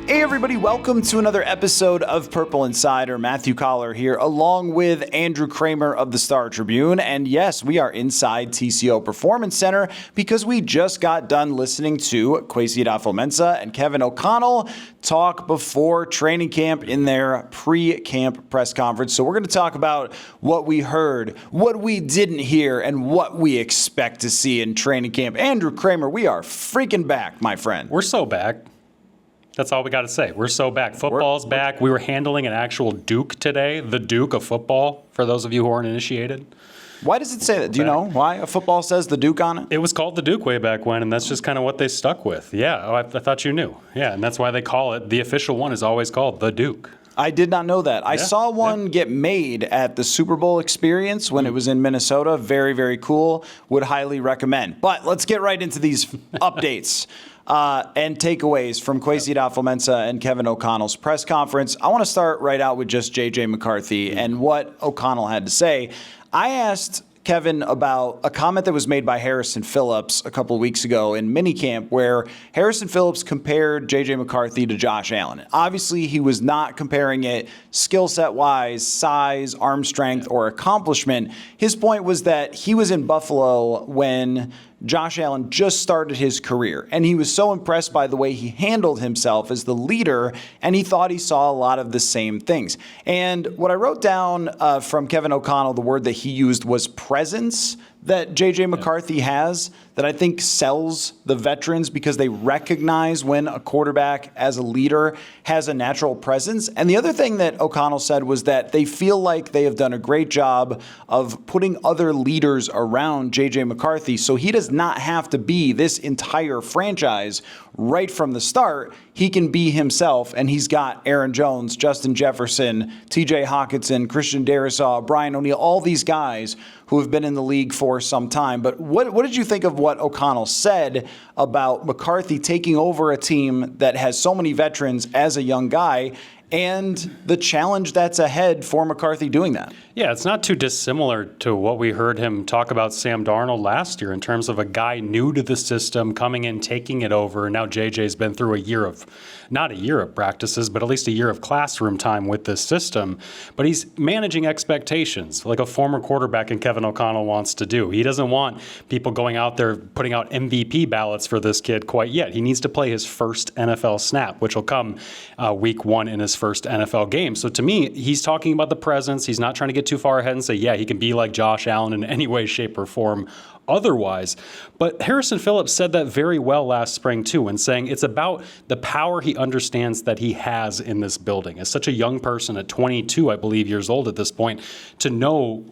Hey everybody, welcome to another episode of Purple Insider. Matthew Coller here, along with Andrew Krammer of the Star Tribune. And yes, we are inside TCO Performance Center because we just got done listening to Kwesi Adofo-Mensah and Kevin O'Connell talk before training camp in their pre-camp press conference. So we're going to talk about what we heard, what we didn't hear, and what we expect to see in training camp. Andrew Krammer, we are freaking back, my friend. We're so back. That's all we got to say. We're so back. Football's back. We were handling an actual Duke today, the Duke of football, for those of you who aren't initiated. Why does it say that? Do you know why a football says the Duke on it? It was called the Duke way back when, and that's just kind of what they stuck with. Yeah, I thought you knew. Yeah, and that's why they call it, the official one is always called the Duke. I did not know that. I saw one get made at the Super Bowl experience when it was in Minnesota. Very, very cool. Would highly recommend. But let's get right into these updates. And takeaways from Kwesi Adofo-Mensah and Kevin O'Connell's press conference. I want to start right out with just J.J. McCarthy and what O'Connell had to say. I asked Kevin about a comment that was made by Harrison Phillips a couple of weeks ago in minicamp where Harrison Phillips compared J.J. McCarthy to Josh Allen. Obviously, he was not comparing it skill set wise, size, arm strength, or accomplishment. His point was that he was in Buffalo when Josh Allen just started his career, and he was so impressed by the way he handled himself as the leader, and he thought he saw a lot of the same things. And what I wrote down from Kevin O'Connell, the word that he used was presence that J.J. McCarthy has that I think sells the veterans because they recognize when a quarterback as a leader has a natural presence. And the other thing that O'Connell said was that they feel like they have done a great job of putting other leaders around J.J. McCarthy so he does not have to be this entire franchise right from the start. He can be himself, and he's got Aaron Jones, Justin Jefferson, T.J. Hawkinson, Christian Darrisaw, Brian O'Neill, all these guys who have been in the league for some time. But what did you think of what O'Connell said about McCarthy taking over a team that has so many veterans as a young guy and the challenge that's ahead for McCarthy doing that? Yeah, it's not too dissimilar to what we heard him talk about Sam Darnold last year in terms of a guy new to the system coming in, taking it over. Now JJ's been through not a year of practices, but at least a year of classroom time with this system. But he's managing expectations like a former quarterback in Kevin O'Connell wants to do. He doesn't want people going out there putting out MVP ballots for this kid quite yet. He needs to play his first NFL snap, which will come week one in his first NFL game. So to me, he's talking about the presence. He's not trying to get too far ahead and say, yeah, he can be like Josh Allen in any way, shape, or form otherwise. But Harrison Phillips said that very well last spring too, in saying it's about the power he understands that he has in this building. As such a young person at 22, I believe, years old at this point, to know,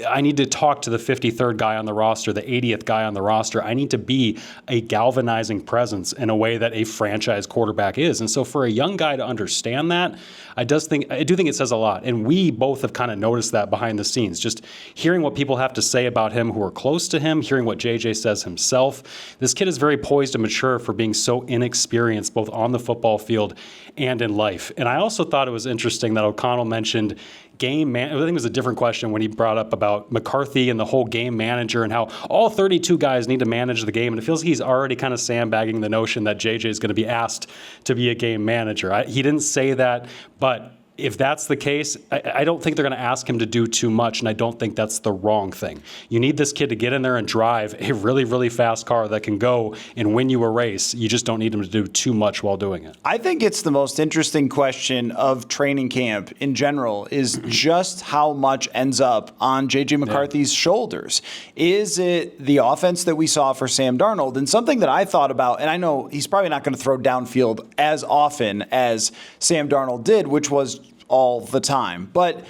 I need to talk to the 53rd guy on the roster, the 80th guy on the roster. I need to be a galvanizing presence in a way that a franchise quarterback is. And so for a young guy to understand that, I do think it says a lot. And we both have kind of noticed that behind the scenes, just hearing what people have to say about him who are close to him, hearing what JJ says himself. This kid is very poised and mature for being so inexperienced, both on the football field and in life. And I also thought it was interesting that O'Connell mentioned I think it was a different question when he brought up about McCarthy and the whole game manager and how all 32 guys need to manage the game. And it feels like he's already kind of sandbagging the notion that JJ is going to be asked to be a game manager. He didn't say that, but if that's the case, I don't think they're going to ask him to do too much, and I don't think that's the wrong thing. You need this kid to get in there and drive a really, really fast car that can go and win you a race. You just don't need him to do too much while doing it. I think it's the most interesting question of training camp in general is just how much ends up on J.J. McCarthy's shoulders. Is it the offense that we saw for Sam Darnold? And something that I thought about, and I know he's probably not going to throw downfield as often as Sam Darnold did, which was all the time. But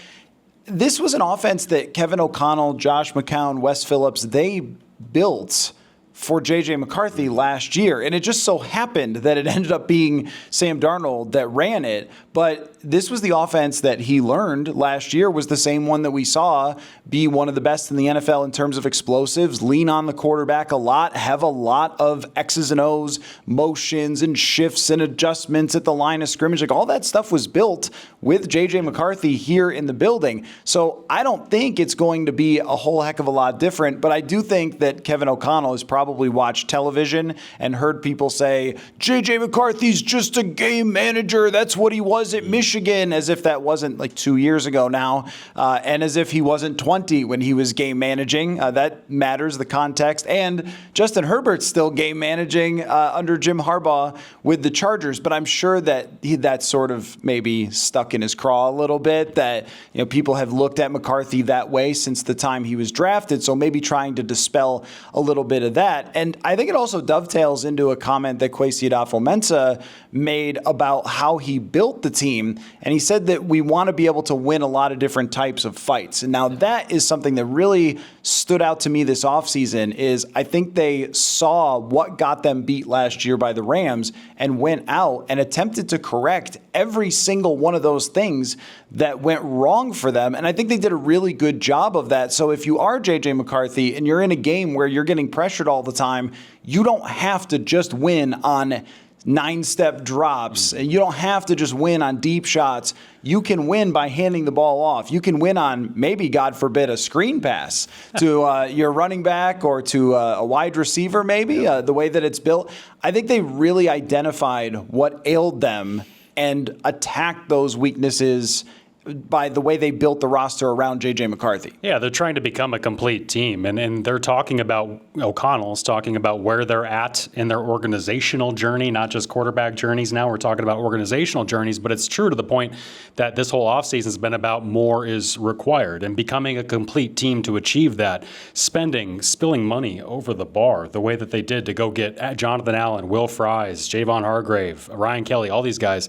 this was an offense that Kevin O'Connell, Josh McCown, Wes Phillips, they built for J.J. McCarthy last year. And it just so happened that it ended up being Sam Darnold that ran it. But this was the offense that he learned last year, was the same one that we saw be one of the best in the NFL in terms of explosives, lean on the quarterback a lot, have a lot of X's and O's, motions and shifts and adjustments at the line of scrimmage. Like all that stuff was built with J.J. McCarthy here in the building. So I don't think it's going to be a whole heck of a lot different, but I do think that Kevin O'Connell is probably probably watched television and heard people say, J.J. McCarthy's just a game manager. That's what he was at Michigan, as if that wasn't like 2 years ago now, and as if he wasn't 20 when he was game managing. That matters, the context. And Justin Herbert's still game managing under Jim Harbaugh with the Chargers, but I'm sure that that's sort of maybe stuck in his craw a little bit, that people have looked at McCarthy that way since the time he was drafted, so maybe trying to dispel a little bit of that. And I think it also dovetails into a comment that Kwesi Adofo-Mensah made about how he built the team, and he said that we want to be able to win a lot of different types of fights. And now that is something that really stood out to me this offseason, is I think they saw what got them beat last year by the Rams and went out and attempted to correct every single one of those things that went wrong for them. And I think they did a really good job of that. So if you are J.J. McCarthy and you're in a game where you're getting pressured all the time, you don't have to just win on 9-step drops. And you don't have to just win on deep shots. You can win by handing the ball off. You can win on maybe, God forbid, a screen pass to your running back or to a wide receiver, maybe, the way that it's built. I think they really identified what ailed them and attacked those weaknesses by the way they built the roster around J.J. McCarthy. Yeah, they're trying to become a complete team. And they're talking about, O'Connell's talking about where they're at in their organizational journey, not just quarterback journeys. Now we're talking about organizational journeys, but it's true to the point that this whole offseason has been about more is required and becoming a complete team to achieve that. Spilling money over the bar the way that they did to go get Jonathan Allen, Will Fries, Javon Hargrave, Ryan Kelly, all these guys,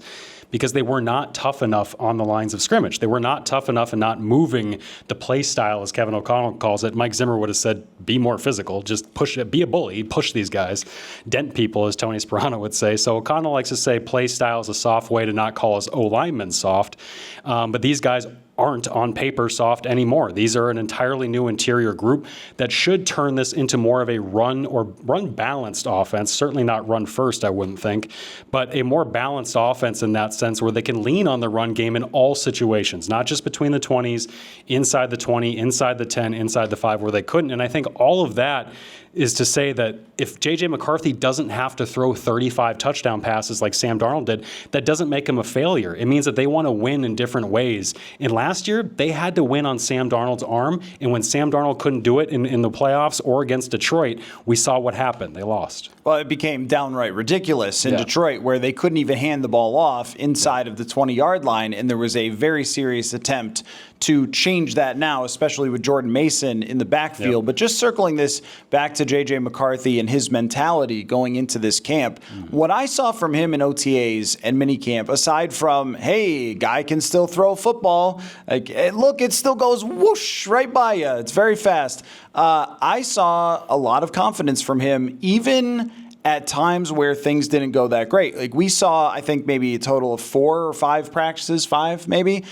because they were not tough enough on the lines of scrimmage. They were not tough enough and not moving the play style, as Kevin O'Connell calls it. Mike Zimmer would have said, be more physical, just push it, be a bully, push these guys, dent people, as Tony Sperano would say. So O'Connell likes to say play style is a soft way to not call his O-linemen soft. But these guys aren't on paper soft anymore. These are an entirely new interior group that should turn this into more of a run balanced offense. Certainly not run first, I wouldn't think, but a more balanced offense in that sense where they can lean on the run game in all situations, not just between the 20s, inside the 20, inside the 10, inside the 5 where they couldn't. And I think all of that is to say that if J.J. McCarthy doesn't have to throw 35 touchdown passes like Sam Darnold did, that doesn't make him a failure. It means that they want to win in different ways. And last year, they had to win on Sam Darnold's arm. And when Sam Darnold couldn't do it in the playoffs or against Detroit, we saw what happened. They lost. Well, it became downright ridiculous in Detroit, where they couldn't even hand the ball off inside of the 20-yard line. And there was a very serious attempt to change that now, especially with Jordan Mason in the backfield. But just circling this back to J.J. McCarthy and his mentality going into this camp, what I saw from him in OTAs and minicamp, aside from, hey, guy can still throw football, like, look, it still goes whoosh right by you. It's very fast. I saw a lot of confidence from him, even at times where things didn't go that great. Like we saw, I think maybe a total of 4 or 5 practices, 5 maybe, in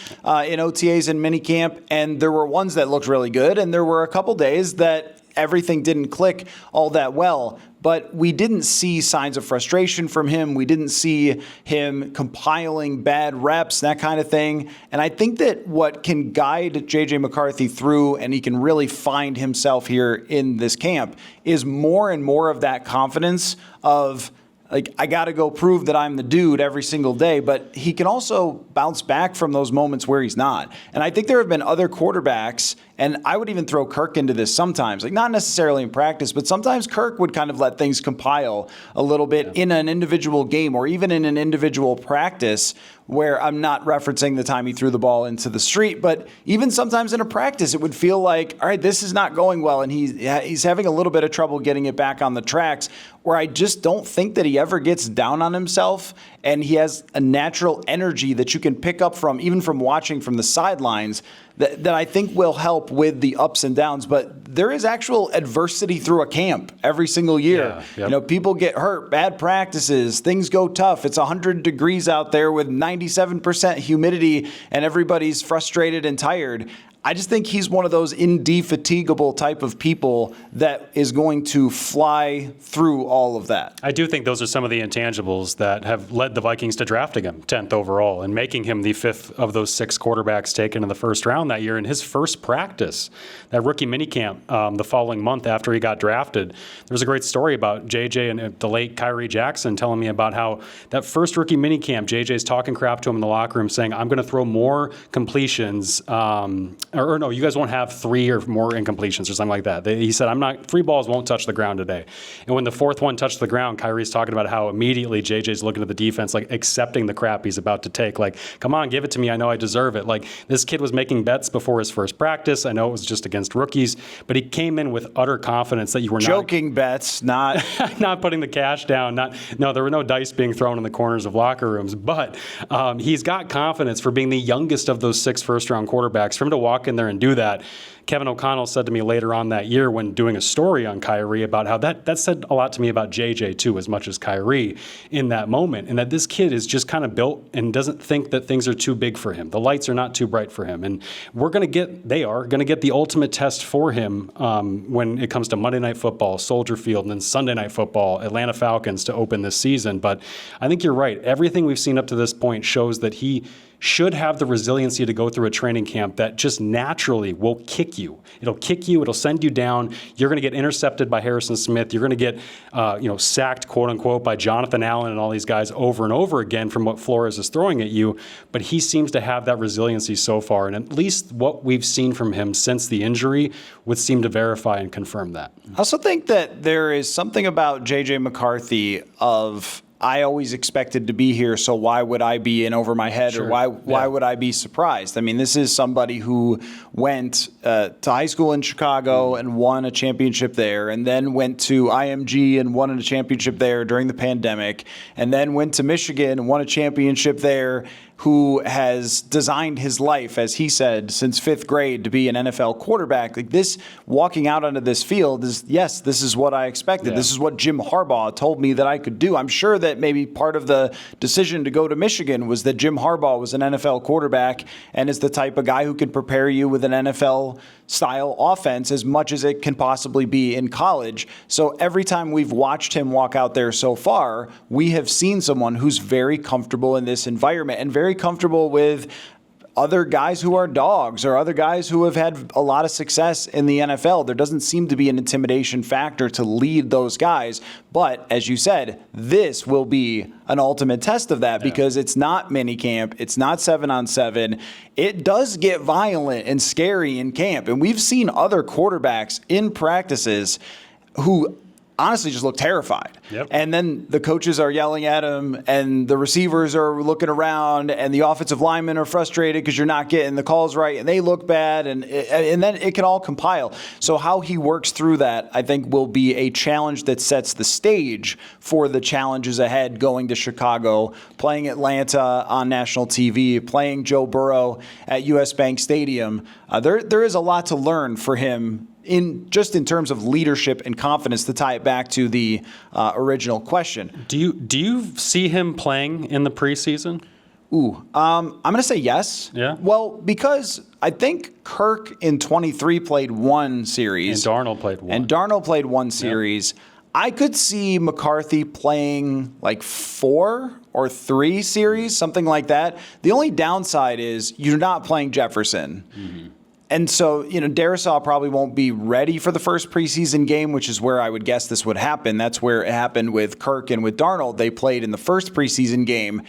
OTAs and minicamp, and there were ones that looked really good, and there were a couple days that everything didn't click all that well. But we didn't see signs of frustration from him. We didn't see him compiling bad reps, that kind of thing. And I think that what can guide J.J. McCarthy through, and he can really find himself here in this camp, is more and more of that confidence of, like, I got to go prove that I'm the dude every single day. But he can also bounce back from those moments where he's not. And I think there have been other quarterbacks, and I would even throw Kirk into this sometimes, like not necessarily in practice, but sometimes Kirk would kind of let things compile a little bit in an individual game or even in an individual practice, where I'm not referencing the time he threw the ball into the street, but even sometimes in a practice, it would feel like, all right, this is not going well, and he's having a little bit of trouble getting it back on the tracks, where I just don't think that he ever gets down on himself, and he has a natural energy that you can pick up from, even from watching from the sidelines, that I think will help with the ups and downs. But there is actual adversity through a camp every single year. You know, people get hurt, bad practices, things go tough. It's 100 degrees out there with 97% humidity and everybody's frustrated and tired. I just think he's one of those indefatigable type of people that is going to fly through all of that. I do think those are some of the intangibles that have led the Vikings to drafting him 10th overall and making him the 5th of those 6 quarterbacks taken in the first round that year. In his first practice, that rookie minicamp the following month after he got drafted, there was a great story about JJ and the late Kyrie Jackson telling me about how that first rookie minicamp, JJ's talking crap to him in the locker room saying, I'm going to throw more completions or no, you guys won't have 3 or more incompletions or something like that. He said, 3 balls won't touch the ground today. And when the 4th one touched the ground, Kyrie's talking about how immediately JJ's looking at the defense, like accepting the crap he's about to take. Like, come on, give it to me. I know I deserve it. Like, this kid was making bets before his first practice. I know it was just against rookies, but he came in with utter confidence that you were joking bets, not not putting the cash down. No, there were no dice being thrown in the corners of locker rooms, but he's got confidence for being the youngest of those 6 first-round quarterbacks. For him to walk in there and do that, Kevin O'Connell said to me later on that year when doing a story on Kyrie about how that said a lot to me about JJ too, as much as Kyrie in that moment, and that this kid is just kind of built and doesn't think that things are too big for him. The lights are not too bright for him, and they are going to get the ultimate test for him when it comes to Monday Night Football, Soldier Field, and then Sunday Night Football, Atlanta Falcons to open this season. But I think you're right. Everything we've seen up to this point shows that he should have the resiliency to go through a training camp that just naturally will kick you. It'll kick you. It'll send you down. You're going to get intercepted by Harrison Smith. You're going to get sacked, quote unquote, by Jonathan Allen and all these guys over and over again from what Flores is throwing at you. But he seems to have that resiliency so far. And at least what we've seen from him since the injury would seem to verify and confirm that. I also think that there is something about J.J. McCarthy I always expected to be here, so why would I be in over my head, Sure. or why would I be surprised? I mean, this is somebody who went to high school in Chicago and won a championship there, and then went to IMG and won a championship there during the pandemic, and then went to Michigan and won a championship there, who has designed his life, as he said, since 5th grade to be an NFL quarterback. Like this, walking out onto this field is, yes, this is what I expected. Yeah. This is what Jim Harbaugh told me that I could do. I'm sure that maybe part of the decision to go to Michigan was that Jim Harbaugh was an NFL quarterback and is the type of guy who can prepare you with an NFL-style offense as much as it can possibly be in college. So every time we've watched him walk out there so far, we have seen someone who's very comfortable in this environment and very comfortable with other guys who are dogs or other guys who have had a lot of success in the NFL. There doesn't seem to be an intimidation factor to lead those guys. But as you said, this will be an ultimate test of that because it's not minicamp. It's not 7-on-7. It does get violent and scary in camp. And we've seen other quarterbacks in practices who honestly just look terrified. Yep. And then the coaches are yelling at him and the receivers are looking around and the offensive linemen are frustrated because you're not getting the calls right and they look bad and then it can all compile. So how he works through that, I think, will be a challenge that sets the stage for the challenges ahead, going to Chicago, playing Atlanta on national TV, playing Joe Burrow at US Bank Stadium. There is a lot to learn for him in terms of leadership and confidence, to tie it back to the original question. Do you see him playing in the preseason? I'm going to say yes. Yeah? Well, because I think Kirk in 23 played one series. And Darnold played one. Series. I could see McCarthy playing like 4 or 3 series, something like that. The only downside is you're not playing Jefferson. Mm-hmm. And so, Darisaw probably won't be ready for the first preseason game, which is where I would guess this would happen. That's where it happened with Kirk and with Darnold. They played in the first preseason game.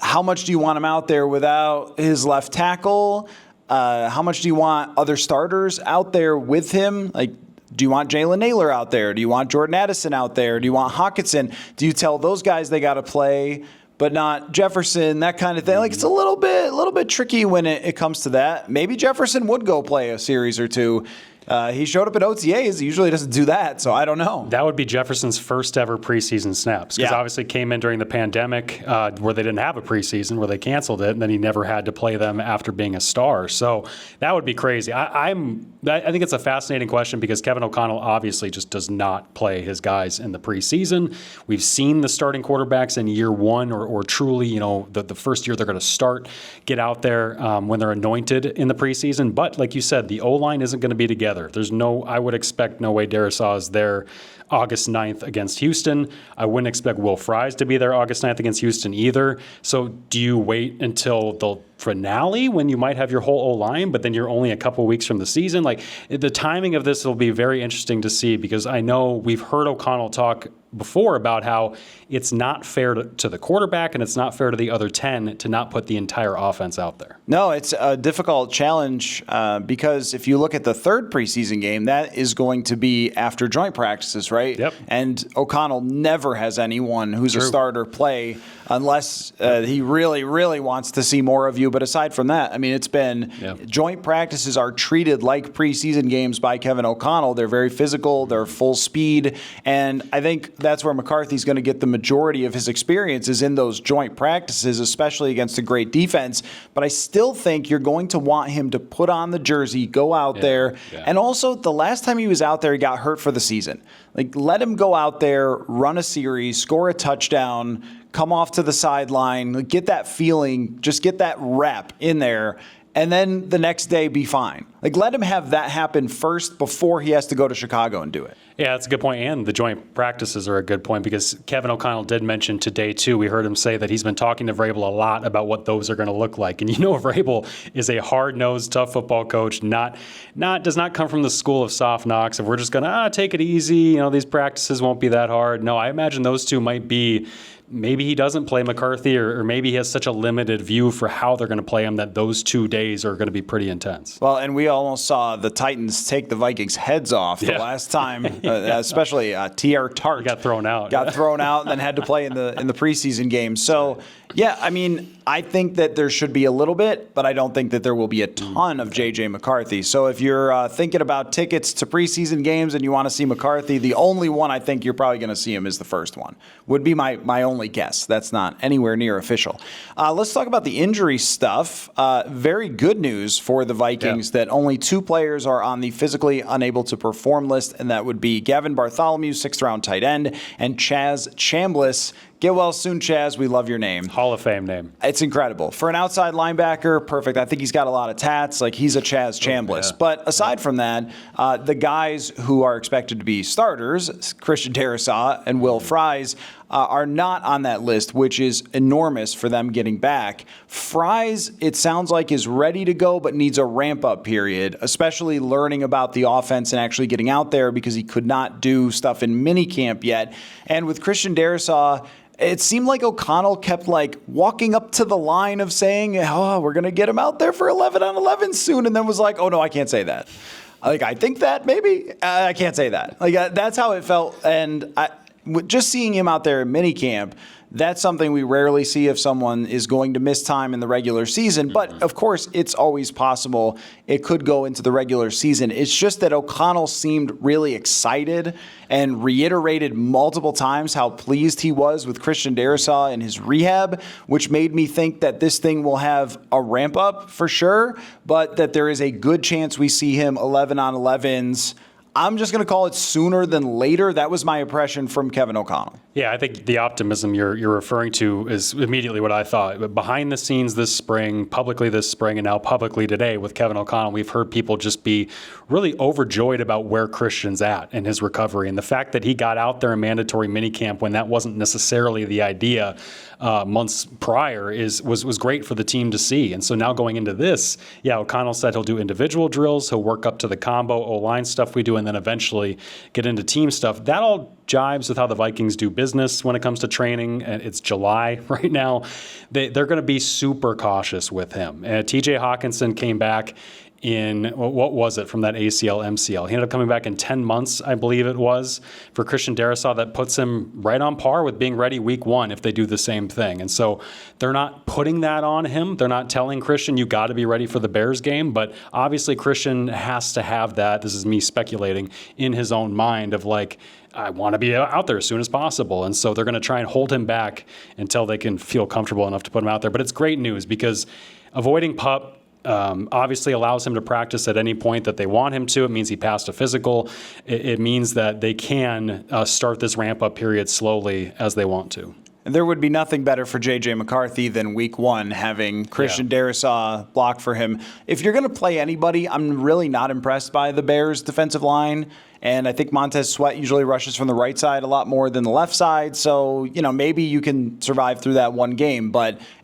How much do you want him out there without his left tackle? How much do you want other starters out there with him? Like, do you want Jalen Naylor out there? Do you want Jordan Addison out there? Do you want Hawkinson? Do you tell those guys they got to play, but not Jefferson, that kind of thing? Like, it's a little bit tricky when it comes to that. Maybe Jefferson would go play a series or two. He showed up at OTAs. He usually doesn't do that, so I don't know. That would be Jefferson's first ever preseason snaps, because obviously came in during the pandemic where they didn't have a preseason, where they canceled it, and then he never had to play them after being a star. So that would be crazy. I think it's a fascinating question, because Kevin O'Connell obviously just does not play his guys in the preseason. We've seen the starting quarterbacks in year one or truly, the first year they're going to start, get out there when they're anointed in the preseason. But like you said, the O-line isn't going to be together. I would expect no way Darisaw is there August 9th against Houston. I wouldn't expect Will Fries to be there August 9th against Houston either. So do you wait until the finale when you might have your whole O-line, but then you're only a couple weeks from the season? Like, the timing of this will be very interesting to see, because I know we've heard O'Connell talk before about how it's not fair to the quarterback and it's not fair to the other 10 to not put the entire offense out there. No, it's a difficult challenge because if you look at the third preseason game, that is going to be after joint practices, right? Yep. And O'Connell never has anyone who's a starter play unless he really, really wants to see more of you. But aside from that, I mean, it's been joint practices are treated like preseason games by Kevin O'Connell. They're very physical. They're full speed. And I think that's where McCarthy's going to get the majority of his experience is in those joint practices, especially against a great defense. But I still think you're going to want him to put on the jersey, go out there. Yeah. And also, the last time he was out there, he got hurt for the season. Like, let him go out there, run a series, score a touchdown, come off to the sideline, get that feeling, just get that rep in there, and then the next day be fine. Like, let him have that happen first before he has to go to Chicago and do it. Yeah, that's a good point. And the joint practices are a good point, because Kevin O'Connell did mention today, too, we heard him say that he's been talking to Vrabel a lot about what those are going to look like. And Vrabel is a hard-nosed, tough football coach, does not come from the school of soft knocks. If we're just going to take it easy, these practices won't be that hard. No, I imagine those two might be, maybe he doesn't play McCarthy, or maybe he has such a limited view for how they're going to play him that those 2 days are going to be pretty intense. Well, and we almost saw the Titans take the Vikings' heads off the last time, especially T.R. Tart. He got thrown out. Got thrown out and then had to play in the preseason game. So, yeah, I mean, I think that there should be a little bit, but I don't think that there will be a ton of J.J. McCarthy. So if you're thinking about tickets to preseason games and you want to see McCarthy, the only one I think you're probably going to see him is the first one. Would be my only guess. That's not anywhere near official. Let's talk about the injury stuff. Very good news for the Vikings that only 2 players are on the physically unable to perform list, and that would be Gavin Bartholomew, 6th-round tight end, and Chaz Chambliss. Get well soon, Chaz. We love your name. Hall of Fame name. It's incredible. For an outside linebacker, perfect. I think he's got a lot of tats. Like, he's a Chaz Chambliss. But aside from that, the guys who are expected to be starters, Christian Darisaw and Will Fries, are not on that list, which is enormous for them getting back. Fries, it sounds like, is ready to go, but needs a ramp-up period, especially learning about the offense and actually getting out there, because he could not do stuff in minicamp yet. And with Christian Darisaw, it seemed like O'Connell kept walking up to the line of saying, oh, we're going to get him out there for 11 on 11 soon. And then was like, oh, no, I can't say that. I think that maybe I can't say that. That's how it felt. And just seeing him out there in minicamp, that's something we rarely see if someone is going to miss time in the regular season. But, of course, it's always possible it could go into the regular season. It's just that O'Connell seemed really excited and reiterated multiple times how pleased he was with Christian Darisaw and his rehab, which made me think that this thing will have a ramp up for sure, but that there is a good chance we see him 11 on 11s. I'm just going to call it sooner than later. That was my impression from Kevin O'Connell. Yeah, I think the optimism you're referring to is immediately what I thought. But behind the scenes this spring, publicly this spring, and now publicly today with Kevin O'Connell, we've heard people just be really overjoyed about where Christian's at in his recovery. And the fact that he got out there in mandatory minicamp when that wasn't necessarily the idea months prior was great for the team to see. And so now going into this, O'Connell said he'll do individual drills, he'll work up to the combo O-line stuff we do, and then eventually get into team stuff. That all jives with how the Vikings do business when it comes to training. And it's July right now. They're going to be super cautious with him. TJ Hawkinson came back in, what was it, from that ACL, MCL. He ended up coming back in 10 months, I believe it was, for Christian Darrisaw. That puts him right on par with being ready week 1 if they do the same thing. And so they're not putting that on him. They're not telling Christian, you got to be ready for the Bears game. But obviously Christian has to have that, this is me speculating, in his own mind of like, I want to be out there as soon as possible. And so they're going to try and hold him back until they can feel comfortable enough to put him out there. But it's great news because avoiding PUP obviously allows him to practice at any point that they want him to. It means he passed a physical. It means that they can start this ramp-up period slowly as they want to. And there would be nothing better for J.J. McCarthy than week 1 having Christian Darrisaw block for him. If you're going to play anybody, I'm really not impressed by the Bears' defensive line. And I think Montez Sweat usually rushes from the right side a lot more than the left side. So, maybe you can survive through that one game.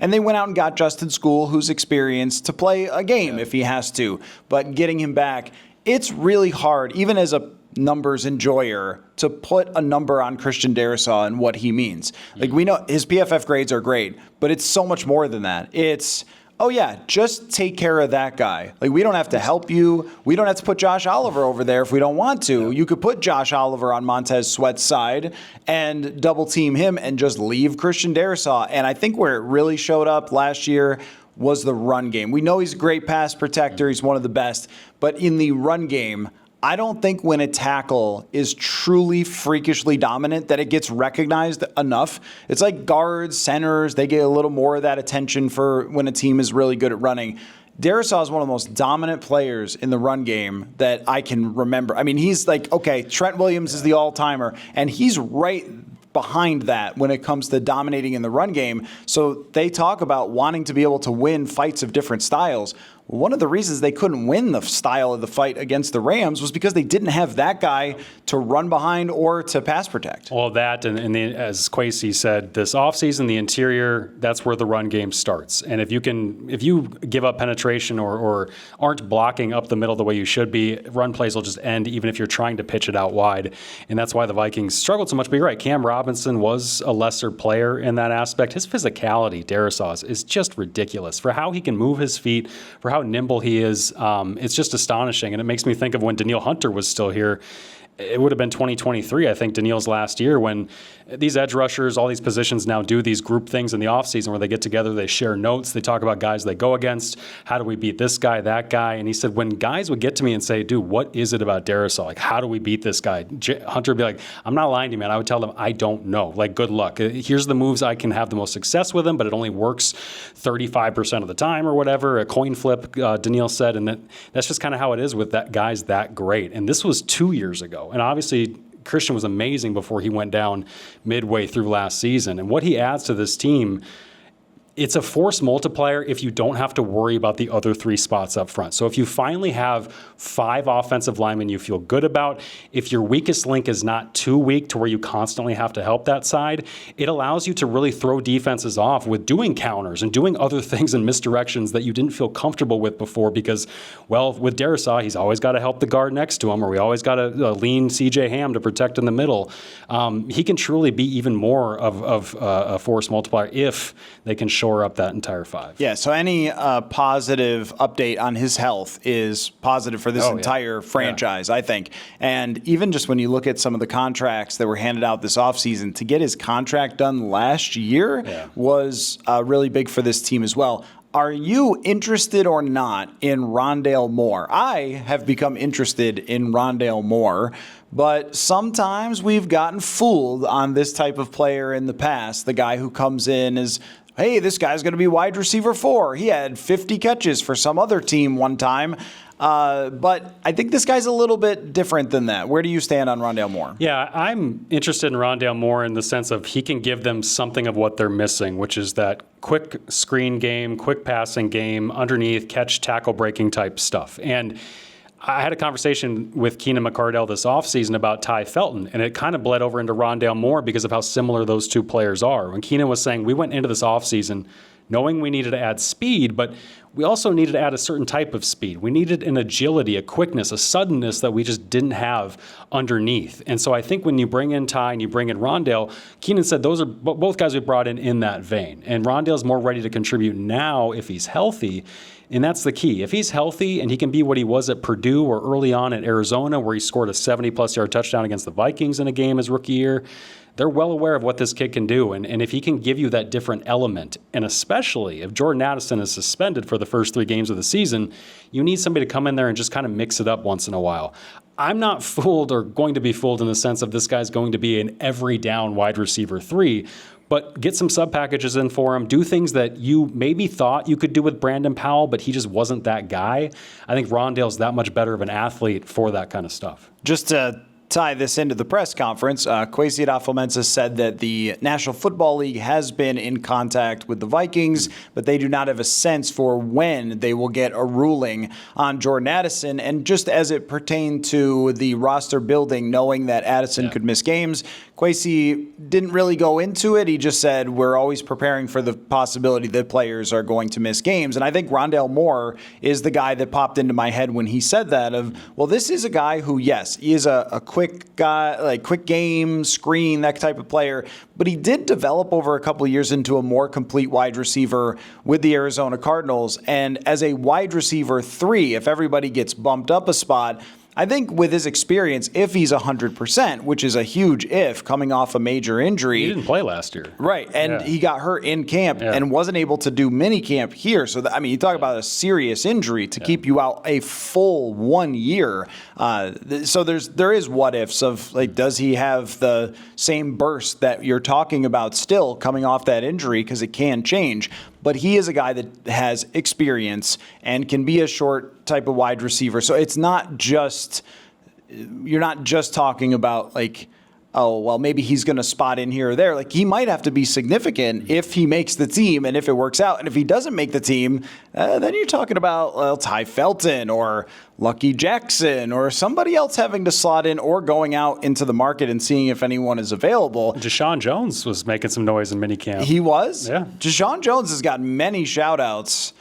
And they went out and got Justin Skol, who's experienced, to play a game if he has to. But getting him back, it's really hard, even as a numbers enjoyer, to put a number on Christian Darrisaw and what he means. Like, we know his PFF grades are great, but it's so much more than that. It's, oh yeah, just take care of that guy. Like, we don't have to help you. We don't have to put Josh Oliver over there if we don't want to. You could put Josh Oliver on Montez Sweat's side and double team him and just leave Christian Darrisaw. And I think where it really showed up last year was the run game. We know he's a great pass protector. He's one of the best. But in the run game, I don't think when a tackle is truly freakishly dominant that it gets recognized enough. It's like guards, centers, they get a little more of that attention for when a team is really good at running. Darrisaw is one of the most dominant players in the run game that I can remember. I mean, he's like, okay, Trent Williams is the all-timer, and he's right behind that when it comes to dominating in the run game. So they talk about wanting to be able to win fights of different styles. One of the reasons they couldn't win the style of the fight against the Rams was because they didn't have that guy to run behind or to pass protect. Well, that, and as Kwesi said, this offseason, the interior, that's where the run game starts. And if you give up penetration or aren't blocking up the middle the way you should be, run plays will just end even if you're trying to pitch it out wide. And that's why the Vikings struggled so much. But you're right, Cam Robinson was a lesser player in that aspect. His physicality, Darrisaw's, is just ridiculous. For how he can move his feet, for how nimble he is, it's just astonishing. And it makes me think of when Danielle Hunter was still here. It would have been 2023, I think, Danielle's last year, when these edge rushers, all these positions now do these group things in the offseason where they get together, they share notes, they talk about guys they go against, how do we beat this guy, that guy. And he said when guys would get to me and say, dude, what is it about Darrisaw? Like, how do we beat this guy? Hunter would be like, I'm not lying to you, man. I would tell them, I don't know. Like, good luck. Here's the moves I can have the most success with them, but it only works 35% of the time or whatever. A coin flip, Danielle said. And that's just kind of how it is with that guys that great. And this was 2 years ago. And obviously, Christian was amazing before he went down midway through last season. And what he adds to this team, it's a force multiplier if you don't have to worry about the other 3 spots up front. So if you finally have 5 offensive linemen you feel good about, if your weakest link is not too weak to where you constantly have to help that side, it allows you to really throw defenses off with doing counters and doing other things and misdirections that you didn't feel comfortable with before because, well, with Darrisaw, he's always got to help the guard next to him, or we always got to lean C.J. Ham to protect in the middle. He can truly be even more of a force multiplier if they can shore up that entire 5. Yeah, so any positive update on his health is positive for this entire franchise, I think. And even just when you look at some of the contracts that were handed out this offseason, to get his contract done last year was really big for this team as well. Are you interested or not in Rondale Moore? I have become interested in Rondale Moore, but sometimes we've gotten fooled on this type of player in the past. The guy who comes in as, hey, this guy's going to be wide receiver 4. He had 50 catches for some other team one time. But I think this guy's a little bit different than that. Where do you stand on Rondale Moore? Yeah, I'm interested in Rondale Moore in the sense of he can give them something of what they're missing, which is that quick screen game, quick passing game, underneath, catch, tackle, breaking type stuff. And I had a conversation with Keenan McCardell this offseason about Ty Felton, and it kind of bled over into Rondale Moore because of how similar those two players are. When Keenan was saying we went into this offseason knowing we needed to add speed, but we also needed to add a certain type of speed. We needed an agility, a quickness, a suddenness that we just didn't have underneath. And so I think when you bring in Ty and you bring in Rondale, Keenan said those are both guys we brought in that vein. And Rondale's more ready to contribute now if he's healthy. And that's the key. If he's healthy and he can be what he was at Purdue or early on at Arizona, where he scored a 70-plus yard touchdown against the Vikings in a game his rookie year, they're well aware of what this kid can do. And if he can give you that different element, and especially if Jordan Addison is suspended for the first 3 games of the season, you need somebody to come in there and just kind of mix it up once in a while. I'm not fooled or going to be fooled in the sense of this guy's going to be an every down wide receiver 3, but get some sub packages in for him. Do things that you maybe thought you could do with Brandon Powell, but he just wasn't that guy. I think Rondale's that much better of an athlete for that kind of stuff. Just to tie this into the press conference, Kwesi Adofo-Mensah said that the National Football League has been in contact with the Vikings, but they do not have a sense for when they will get a ruling on Jordan Addison. And just as it pertained to the roster building, knowing that Addison could miss games, Kwesi didn't really go into it. He just said, we're always preparing for the possibility that players are going to miss games. And I think Rondale Moore is the guy that popped into my head when he said that of, well, this is a guy who, yes, he is a quick guy, like quick game, screen, that type of player. But he did develop over a couple of years into a more complete wide receiver with the Arizona Cardinals. And as a wide receiver 3, if everybody gets bumped up a spot, I think with his experience, if he's 100%, which is a huge if, coming off a major injury. He didn't play last year. Right, and he got hurt in camp and wasn't able to do mini camp here. So, you talk about a serious injury to keep you out a full 1 year. So there is what ifs of, like, does he have the same burst that you're talking about still coming off that injury, because it can change. But he is a guy that has experience and can be a short type of wide receiver. So it's not just, you're not just talking about like, oh, well, maybe he's going to spot in here or there. Like, he might have to be significant if he makes the team and if it works out. And if he doesn't make the team, then you're talking about Ty Felton or Lucky Jackson or somebody else having to slot in or going out into the market and seeing if anyone is available. Deshaun Jones was making some noise in minicamp. He was? Yeah. Deshaun Jones has got many shout-outs,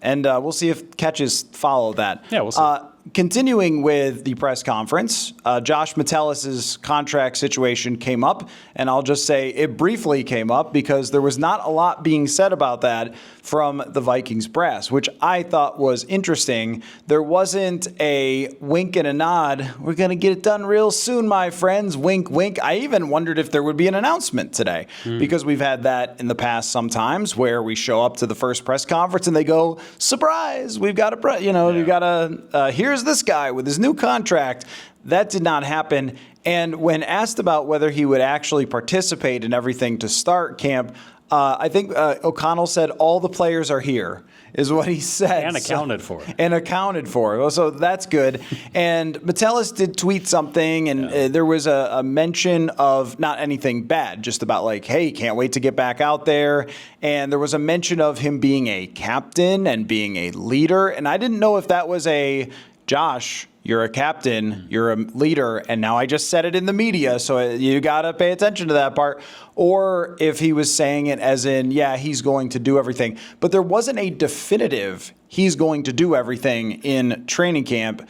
and we'll see if catches follow that. Yeah, we'll see. Continuing with the press conference, Josh Metellus' contract situation came up, and I'll just say it briefly came up because there was not a lot being said about that from the Vikings brass, which I thought was interesting. There wasn't a wink and a nod. We're going to get it done real soon, my friends. Wink, wink. I even wondered if there would be an announcement today because we've had that in the past sometimes where we show up to the first press conference and they go, surprise, we've got we've got a, here's this guy with his new contract. That did not happen. And when asked about whether he would actually participate in everything to start camp, I think O'Connell said all the players are here, is what he said. And accounted for. And accounted for. So that's good. And Metellus did tweet something, and there was a mention of not anything bad, just about like, hey, can't wait to get back out there. And there was a mention of him being a captain and being a leader. And I didn't know if that was a, Josh, you're a captain, you're a leader, and now I just said it in the media, so you got to pay attention to that part. Or if he was saying it as in, yeah, he's going to do everything. But there wasn't a definitive, he's going to do everything in training camp.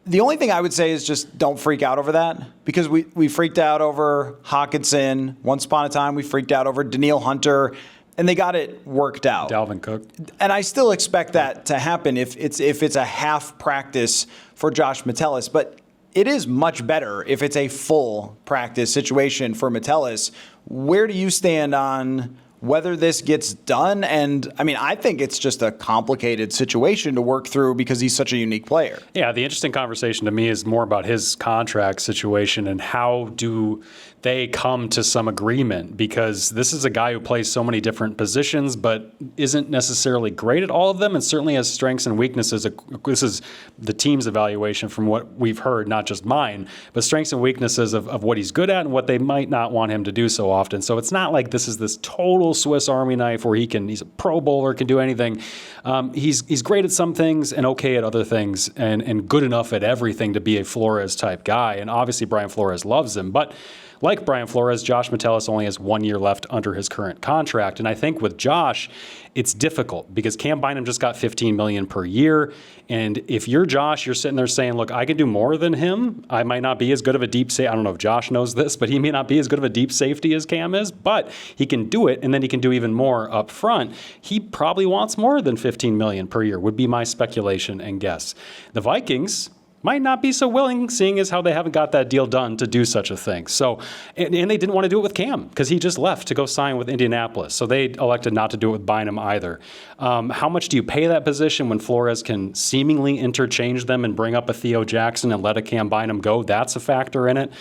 The only thing I would say is just don't freak out over that, because we freaked out over Hawkinson. Once upon a time, we freaked out over Danielle Hunter. And they got it worked out. Dalvin Cook. And I still expect that to happen if it's a half practice for Josh Metellus. But it is much better if it's a full practice situation for Metellus. Where do you stand on whether this gets done? And I think it's just a complicated situation to work through because he's such a unique player. Yeah, the interesting conversation to me is more about his contract situation and how do they come to some agreement, because this is a guy who plays so many different positions but isn't necessarily great at all of them and certainly has strengths and weaknesses. This is the team's evaluation from what we've heard, not just mine, but strengths and weaknesses of what he's good at and what they might not want him to do so often. So it's not like this is this total Swiss Army knife where he's a Pro Bowler, can do anything. He's great at some things and okay at other things and good enough at everything to be a Flores type guy. And obviously Brian Flores loves him. But like Brian Flores, Josh Metellus only has 1 year left under his current contract. And I think with Josh, it's difficult because Cam Bynum just got $15 million per year. And if you're Josh, you're sitting there saying, look, I can do more than him. I might not be as good of a deep safety. I don't know if Josh knows this, but he may not be as good of a deep safety as Cam is, but he can do it. And then he can do even more up front. He probably wants more than $15 million per year would be my speculation and guess. The Vikings might not be so willing, seeing as how they haven't got that deal done to do such a thing. So, and they didn't want to do it with Cam because he just left to go sign with Indianapolis. So they elected not to do it with Bynum either. How much do you pay that position when Flores can seemingly interchange them and bring up a Theo Jackson and let a Cam Bynum go? That's a factor in it.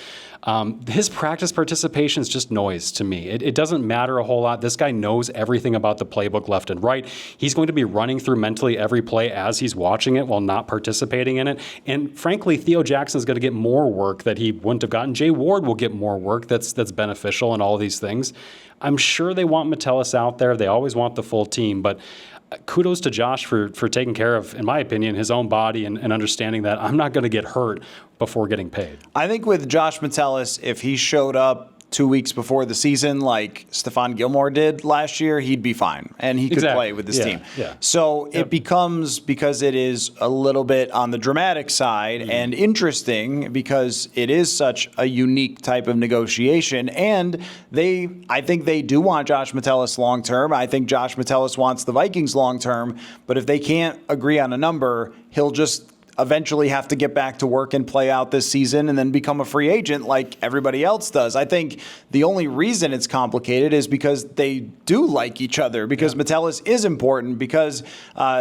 His practice participation is just noise to me. It doesn't matter a whole lot. This guy knows everything about the playbook left and right. He's going to be running through mentally every play as he's watching it while not participating in it. And frankly, Theo Jackson is going to get more work that he wouldn't have gotten. Jay Ward will get more work that's beneficial and all of these things. I'm sure they want Metellus out there. They always want the full team, but kudos to Josh for taking care of, in my opinion, his own body and understanding that I'm not going to get hurt before getting paid. I think with Josh Metellus, if he showed up 2 weeks before the season like Stephon Gilmore did last year, he'd be fine. And he could play with this team. Yeah. So it becomes, because it is a little bit on the dramatic side and interesting because it is such a unique type of negotiation. And I think they do want Josh Metellus long term. I think Josh Metellus wants the Vikings long term. But if they can't agree on a number, he'll just eventually have to get back to work and play out this season and then become a free agent like everybody else does. I think the only reason it's complicated is because they do like each other, because Metellus is important, because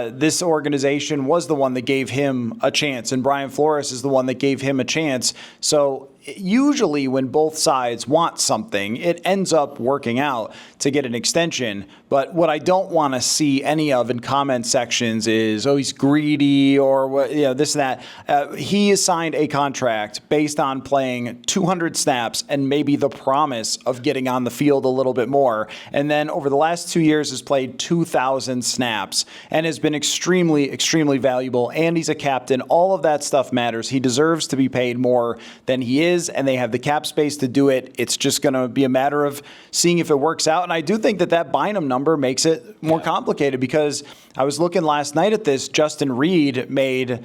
this organization was the one that gave him a chance and Brian Flores is the one that gave him a chance. So usually when both sides want something, it ends up working out to get an extension. But what I don't want to see any of in comment sections is, oh, he's greedy or what, this and that. He has signed a contract based on playing 200 snaps and maybe the promise of getting on the field a little bit more. And then over the last 2 years has played 2,000 snaps and has been extremely, extremely valuable. And he's a captain. All of that stuff matters. He deserves to be paid more than he is. And they have the cap space to do it. It's just going to be a matter of seeing if it works out. And I do think that Bynum number makes it more complicated, because I was looking last night at this. Justin Reed made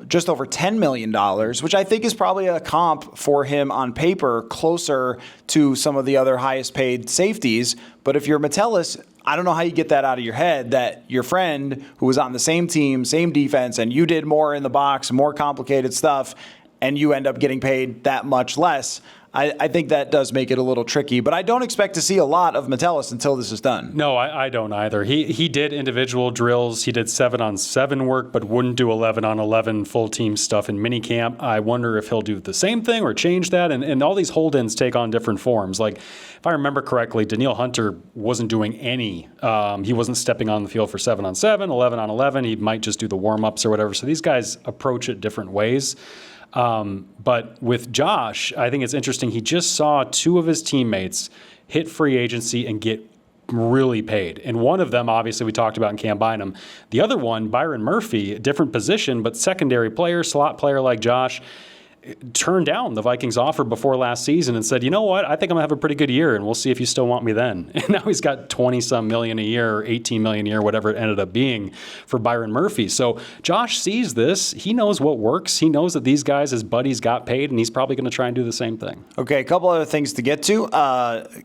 just over $10 million, which I think is probably a comp for him on paper, closer to some of the other highest paid safeties. But if you're Metellus, I don't know how you get that out of your head, that your friend who was on the same team, same defense, and you did more in the box, more complicated stuff, and you end up getting paid that much less. I think that does make it a little tricky, but I don't expect to see a lot of Metellus until this is done. No, I don't either. He did individual drills. He did 7-on-7 work, but wouldn't do 11-on-11 full team stuff in minicamp. I wonder if he'll do the same thing or change that. And all these hold-ins take on different forms. Like, if I remember correctly, Danielle Hunter wasn't doing any. He wasn't stepping on the field for 7-on-7, 11-on-11. He might just do the warm-ups or whatever. So these guys approach it different ways. But with Josh, I think it's interesting. He just saw two of his teammates hit free agency and get really paid. And one of them, obviously, we talked about in Cam Bynum. The other one, Byron Murphy, a different position, but secondary player, slot player like Josh, turned down the Vikings offer before last season and said, you know what, I think I'm going to have a pretty good year, and we'll see if you still want me then. And now he's got 20-some million a year, or 18 million a year, whatever it ended up being for Byron Murphy. So Josh sees this. He knows what works. He knows that these guys, his buddies, got paid, and he's probably going to try and do the same thing. Okay, a couple other things to get to.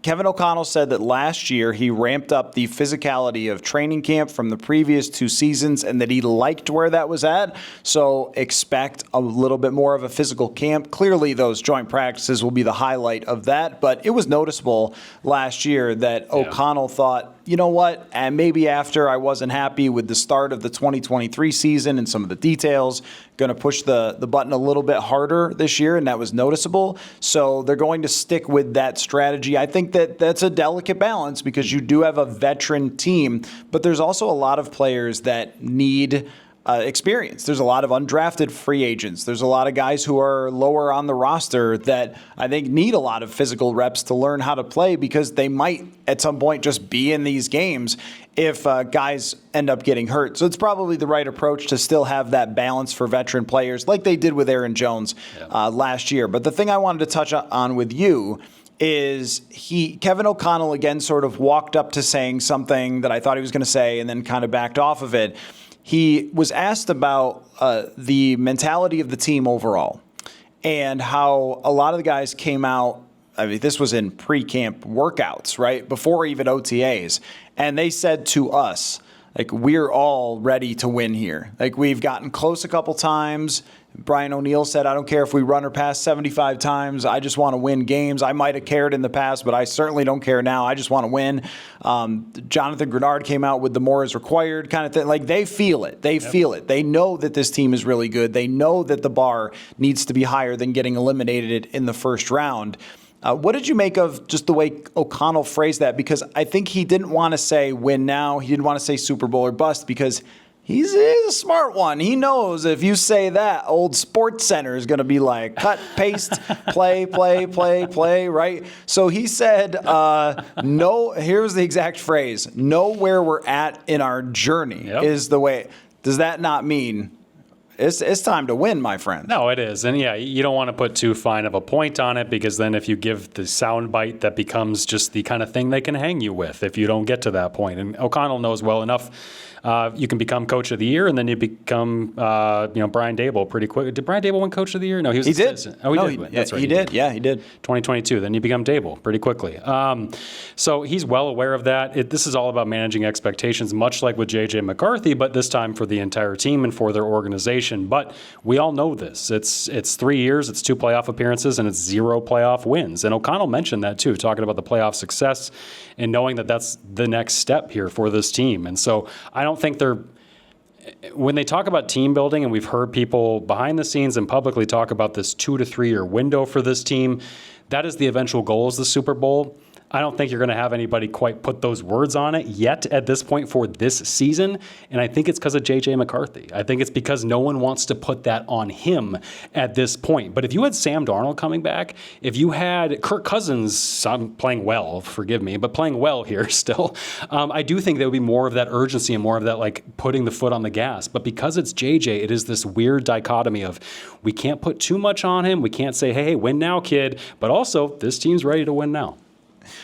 Kevin O'Connell said that last year he ramped up the physicality of training camp from the previous 2 seasons and that he liked where that was at. So expect a little bit more of a physical camp. Clearly, those joint practices will be the highlight of that, but it was noticeable last year that O'Connell thought, you know what, and maybe after I wasn't happy with the start of the 2023 season and some of the details, going to push the button a little bit harder this year, and that was noticeable. So they're going to stick with that strategy. I think that that's a delicate balance because you do have a veteran team, but there's also a lot of players that need experience. There's a lot of undrafted free agents. There's a lot of guys who are lower on the roster that I think need a lot of physical reps to learn how to play, because they might at some point just be in these games if guys end up getting hurt. So it's probably the right approach to still have that balance for veteran players like they did with Aaron Jones last year. But the thing I wanted to touch on with you is Kevin O'Connell again sort of walked up to saying something that I thought he was going to say and then kind of backed off of it. He was asked about the mentality of the team overall and how a lot of the guys came out. I mean, this was in pre-camp workouts, right? Before even OTAs. And they said to us, like, we're all ready to win here. Like, we've gotten close a couple times. Brian O'Neill said, I don't care if we run or pass 75 times. I just want to win games. I might have cared in the past, but I certainly don't care now. I just want to win. Jonathan Grenard came out with the more is required kind of thing. Like, they feel it. They feel it. They know that this team is really good. They know that the bar needs to be higher than getting eliminated in the first round. What did you make of just the way O'Connell phrased that? Because I think he didn't want to say win now. He didn't want to say Super Bowl or bust because he's a smart one. He knows if you say that, old Sports Center is going to be like cut, paste, play, right? So he said, no, here's the exact phrase, know where we're at in our journey is the way. Does that not mean it's time to win, my friend? No, it is. And yeah, you don't want to put too fine of a point on it because then if you give the sound bite, that becomes just the kind of thing they can hang you with if you don't get to that point. And O'Connell knows well enough. You can become coach of the year, and then you become, Brian Daboll pretty quick. Did Brian Daboll win coach of the year? No, he was. He did. Oh, he did. That's right. He did. Yeah, he did. 2022. Then you become Daboll pretty quickly. So he's well aware of that. This is all about managing expectations, much like with J.J. McCarthy, but this time for the entire team and for their organization. But we all know this. It's 3 years, it's 2 playoff appearances, and it's 0 playoff wins. And O'Connell mentioned that too, talking about the playoff success and knowing that that's the next step here for this team. And so I don't think when they talk about team building, and we've heard people behind the scenes and publicly talk about this 2 to 3 year window for this team, that is the eventual goal is the Super Bowl. I don't think you're going to have anybody quite put those words on it yet at this point for this season. And I think it's because of J.J. McCarthy. I think it's because no one wants to put that on him at this point. But if you had Sam Darnold coming back, if you had Kirk Cousins playing well, forgive me, but playing well here still, I do think there would be more of that urgency and more of that like putting the foot on the gas. But because it's J.J., it is this weird dichotomy of we can't put too much on him. We can't say, hey, win now, kid. But also, this team's ready to win now.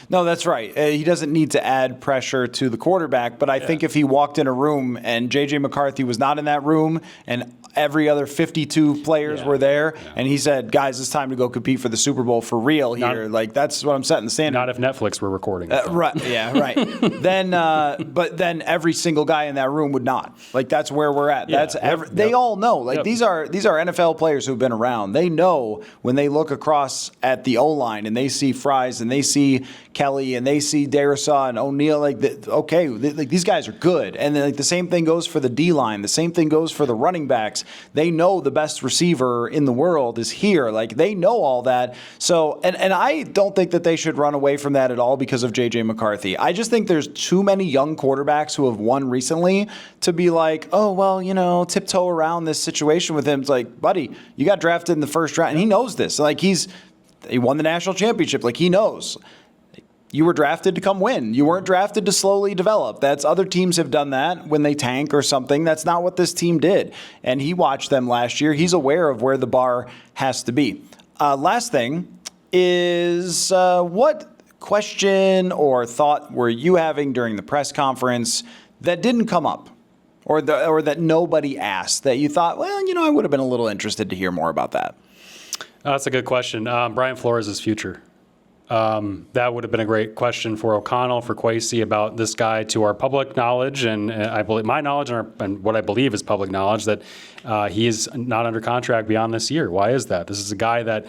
No, that's right. He doesn't need to add pressure to the quarterback, but I think if he walked in a room and J.J. McCarthy was not in that room and every other 52 players were there, and he said, guys, it's time to go compete for the Super Bowl for real here. That's what I'm setting the standard. Not if Netflix were recording it. Right. Yeah, right. But then every single guy in that room would not. Like, that's where we're at. They all know. Like, these are NFL players who've been around. They know when they look across at the O-line and they see Fries and they see Kelly and they see Darrisaw and O'Neill, these guys are good. And then the same thing goes for the D-line. The same thing goes for the running backs. They know the best receiver in the world is here. Like, they know all that. So, and I don't think that they should run away from that at all because of J.J. McCarthy. I just think there's too many young quarterbacks who have won recently to be like, oh, well, tiptoe around this situation with him. It's like, buddy, you got drafted in the first round. And he knows this. Like, he won the national championship. Like, he knows. You were drafted to come win. You weren't drafted to slowly develop. Other teams have done that when they tank or something. That's not what this team did. And he watched them last year. He's aware of where the bar has to be. Last thing is what question or thought were you having during the press conference that didn't come up or that nobody asked that you thought, well, I would have been a little interested to hear more about that? That's a good question. Brian Flores' future. That would have been a great question for O'Connell, for Kwesi, about this guy, to our public knowledge, and I believe my knowledge and what I believe is public knowledge, that he is not under contract beyond this year. Why is that? This is a guy that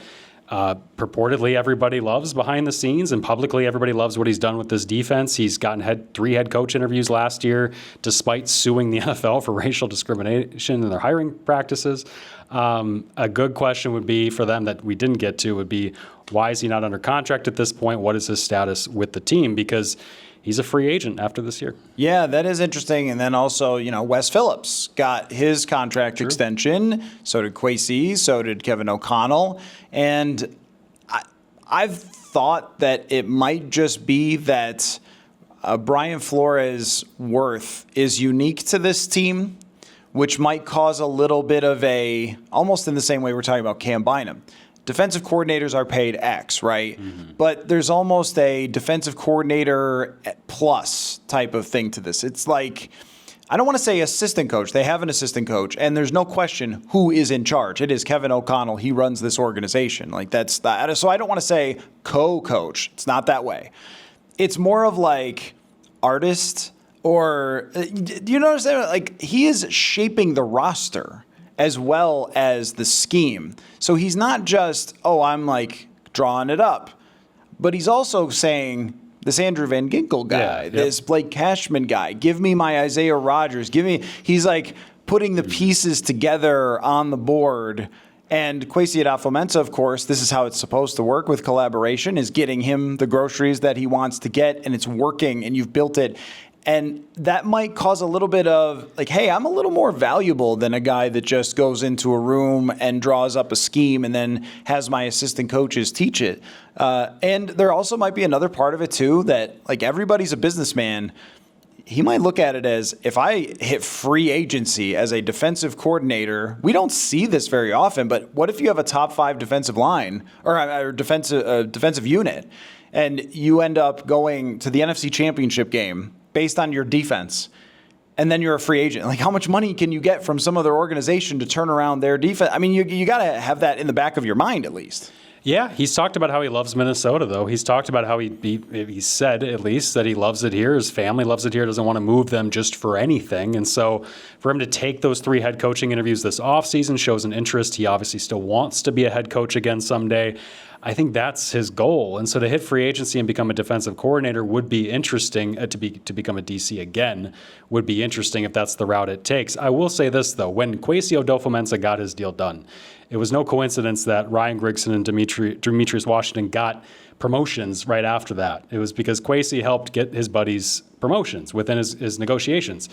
purportedly everybody loves behind the scenes, and publicly everybody loves what he's done with this defense. He's gotten 3 head coach interviews last year, despite suing the NFL for racial discrimination in their hiring practices. A good question would be for them that we didn't get to would be, why is he not under contract at this point? What is his status with the team? Because he's a free agent after this year. Yeah, that is interesting. And then also, Wes Phillips got his contract extension. So did Kwesi. So did Kevin O'Connell. And I've thought that it might just be that Brian Flores' worth is unique to this team, which might cause a little bit of almost in the same way we're talking about Cam Bynum. defensive coordinators are paid X, right? But there's almost a defensive coordinator plus type of thing to this. It's like, I don't want to say assistant coach. They have an assistant coach, and there's no question who is in charge. It is Kevin O'Connell. He runs this organization. Like, that's that. So I don't want to say co-coach. It's not that way. It's more of like artist, or do you notice that? Like, he is shaping the roster as well as the scheme. So he's not just, I'm like drawing it up, but he's also saying, this Andrew Van Ginkel guy, this Blake Cashman guy, give me my Isaiah Rodgers, he's like putting the pieces together on the board. And Kwesi Adofo-Mensah, of course, this is how it's supposed to work with collaboration, is getting him the groceries that he wants to get, and it's working, and you've built it. And that might cause a little bit of like, hey, I'm a little more valuable than a guy that just goes into a room and draws up a scheme and then has my assistant coaches teach it. And there also might be another part of it too, that like everybody's a businessman. He might look at it as, if I hit free agency as a defensive coordinator, we don't see this very often, but what if you have a top 5 defensive line or defensive unit, and you end up going to the NFC Championship game based on your defense, and then you're a free agent? Like, how much money can you get from some other organization to turn around their defense? I mean, you got to have that in the back of your mind at least. Yeah, he's talked about how he loves Minnesota, though. He's talked about how he said, at least, that he loves it here. His family loves it here, doesn't want to move them just for anything. And so for him to take those 3 head coaching interviews this offseason shows an interest. He obviously still wants to be a head coach again someday. I think that's his goal. And so to hit free agency and become a defensive coordinator would be interesting. To become a DC again would be interesting if that's the route it takes. I will say this, though. When Kwesi Adofo-Mensah got his deal done, it was no coincidence that Ryan Grigson and Demetrius Washington got promotions right after that. It was because Kwesi helped get his buddies promotions within his negotiations.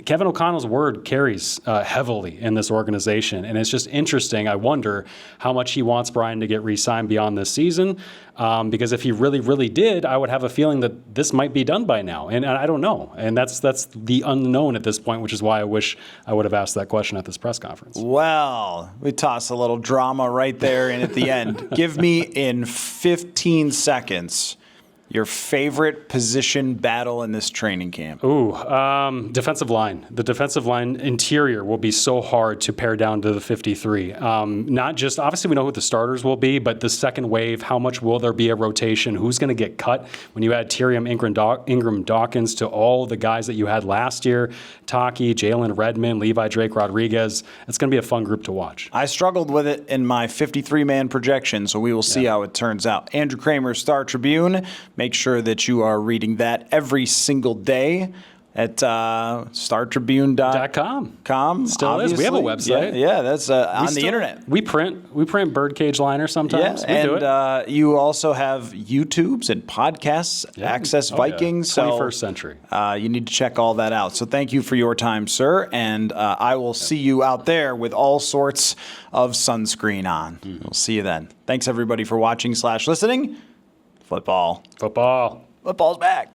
Kevin O'Connell's word carries heavily in this organization, and it's just interesting. I wonder how much he wants Brian to get re-signed beyond this season, because if he really, really did, I would have a feeling that this might be done by now, and I don't know. And that's the unknown at this point, which is why I wish I would have asked that question at this press conference. Well, we toss a little drama right there in at the end. Give me in 15 seconds your favorite position battle in this training camp. Defensive line. The defensive line interior will be so hard to pare down to the 53. Not just, obviously we know who the starters will be, but the second wave, how much will there be a rotation? Who's going to get cut? When you add Tyrion Ingram Dawkins to all the guys that you had last year, Taki, Jalen Redmond, Levi Drake Rodriguez, it's going to be a fun group to watch. I struggled with it in my 53-man projection, so we will see how it turns out. Andrew Krammer, Star Tribune. Make sure that you are reading that every single day at StarTribune.com. Still obviously. is. We have a website. Yeah, that's on the internet. We print birdcage liners sometimes. Yeah, we do it. You also have YouTubes and podcasts, Access Vikings. 21st century. You need to check all that out. So thank you for your time, sir, and I will see you out there with all sorts of sunscreen on. We'll see you then. Thanks, everybody, for watching / listening. Football's back.